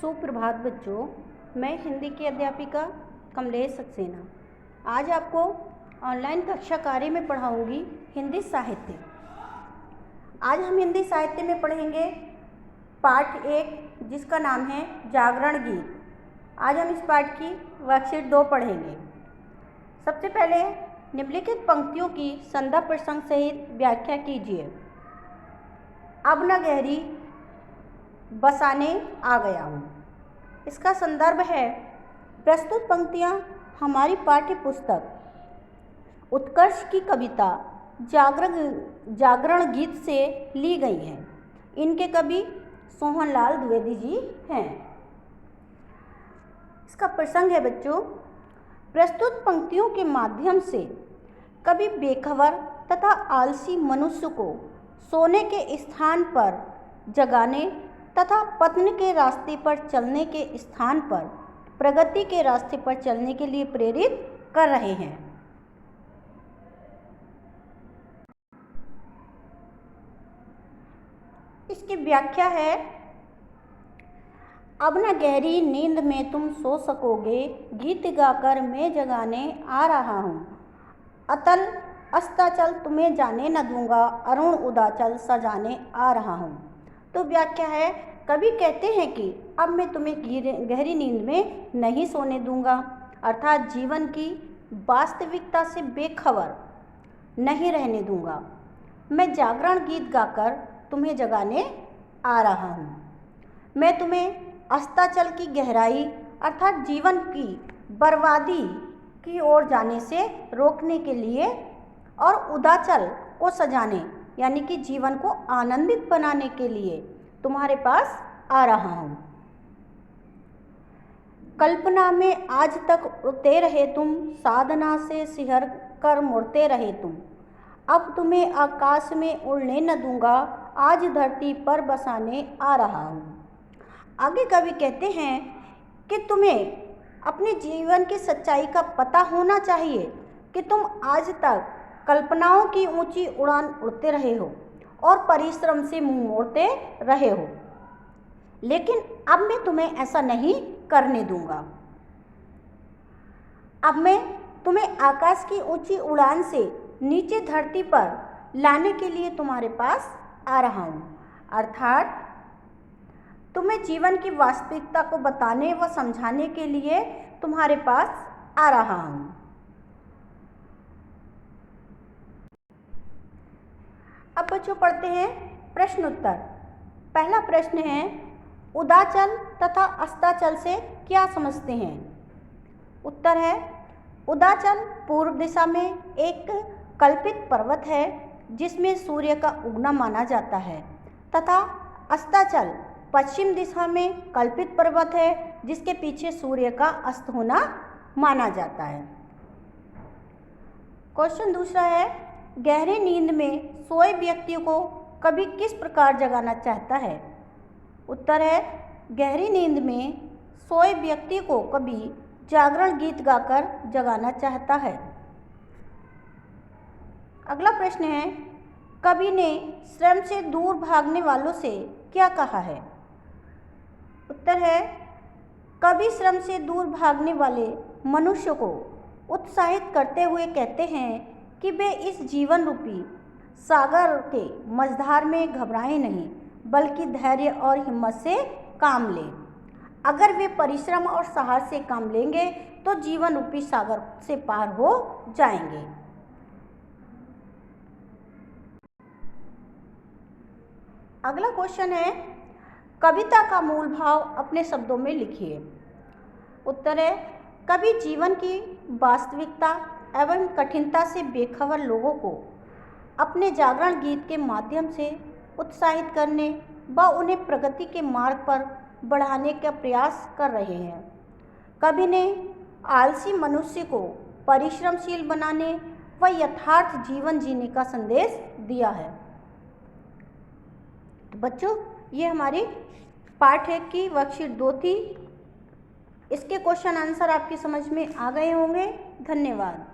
सुप्रभात बच्चों, मैं हिंदी की अध्यापिका कमलेश सक्सेना आज आपको ऑनलाइन कक्षा कार्य में पढ़ाऊंगी हिंदी साहित्य। आज हम हिंदी साहित्य में पढ़ेंगे पाठ 1 जिसका नाम है जागरण गीत। आज हम इस पाठ की वर्कशीट 2 पढ़ेंगे। सबसे पहले निम्नलिखित पंक्तियों की संदर्भ प्रसंग सहित व्याख्या कीजिए। अब न गहरी बसाने आ गया हूँ। इसका संदर्भ है प्रस्तुत पंक्तियाँ हमारी पाठ्य पुस्तक उत्कर्ष की कविता जागरण गीत से ली गई हैं। इनके कवि सोहनलाल द्विवेदी जी हैं। इसका प्रसंग है बच्चों, प्रस्तुत पंक्तियों के माध्यम से कवि बेखबर तथा आलसी मनुष्य को सोने के स्थान पर जगाने तथा पतन के रास्ते पर चलने के स्थान पर प्रगति के रास्ते पर चलने के लिए प्रेरित कर रहे हैं। इसकी व्याख्या है, अब न गहरी नींद में तुम सो सकोगे, गीत गाकर मैं जगाने आ रहा हूँ। अतल अस्ताचल तुम्हें जाने न दूंगा, अरुण उदाचल सजाने आ रहा हूँ। तो व्याख्या है, कवि कहते हैं कि अब मैं तुम्हें गहरी नींद में नहीं सोने दूंगा, अर्थात जीवन की वास्तविकता से बेखबर नहीं रहने दूंगा। मैं जागरण गीत गाकर तुम्हें जगाने आ रहा हूँ। मैं तुम्हें अस्ताचल की गहराई अर्थात जीवन की बर्बादी की ओर जाने से रोकने के लिए और उदाचल को सजाने यानी कि जीवन को आनंदित बनाने के लिए तुम्हारे पास आ रहा हूँ। कल्पना में आज तक उड़ते रहे तुम, साधना से सिहर कर मुड़ते रहे तुम। अब तुम्हें आकाश में उड़ने न दूंगा, आज धरती पर बसाने आ रहा हूँ। आगे कवि कहते हैं कि तुम्हें अपने जीवन की सच्चाई का पता होना चाहिए कि तुम आज तक कल्पनाओं की ऊंची उड़ान उड़ते रहे हो और परिश्रम से मुंह मोड़ते रहे हो, लेकिन अब मैं तुम्हें ऐसा नहीं करने दूंगा। अब मैं तुम्हें आकाश की ऊंची उड़ान से नीचे धरती पर लाने के लिए तुम्हारे पास आ रहा हूँ, अर्थात तुम्हें जीवन की वास्तविकता को बताने व समझाने के लिए तुम्हारे पास आ रहा हूँ। अब बच्चों पढ़ते हैं प्रश्न उत्तर। पहला प्रश्न है, उदाचल तथा अस्ताचल से क्या समझते हैं? उत्तर है, उदाचल पूर्व दिशा में एक कल्पित पर्वत है जिसमें सूर्य का उगना माना जाता है, तथा अस्ताचल पश्चिम दिशा में कल्पित पर्वत है जिसके पीछे सूर्य का अस्त होना माना जाता है। क्वेश्चन दूसरा है, गहरी नींद में सोए व्यक्ति को कवि किस प्रकार जगाना चाहता है? उत्तर है, गहरी नींद में सोए व्यक्ति को कवि जागरण गीत गाकर जगाना चाहता है। अगला प्रश्न है, कवि ने श्रम से दूर भागने वालों से क्या कहा है? उत्तर है, कवि श्रम से दूर भागने वाले मनुष्य को उत्साहित करते हुए कहते हैं कि वे इस जीवन रूपी सागर के मझधार में घबराएं नहीं, बल्कि धैर्य और हिम्मत से काम लें। अगर वे परिश्रम और साहस से काम लेंगे तो जीवन रूपी सागर से पार हो जाएंगे। अगला क्वेश्चन है, कविता का मूल भाव अपने शब्दों में लिखिए। उत्तर है, कवि जीवन की वास्तविकता एवं कठिनता से बेखबर लोगों को अपने जागरण गीत के माध्यम से उत्साहित करने व उन्हें प्रगति के मार्ग पर बढ़ाने का प्रयास कर रहे हैं। कवि ने आलसी मनुष्य को परिश्रमशील बनाने व यथार्थ जीवन जीने का संदेश दिया है। तो बच्चों, ये हमारी पाठ 1 की वर्कशीट 2 थी। इसके क्वेश्चन आंसर आपकी समझ में आ गए होंगे। धन्यवाद।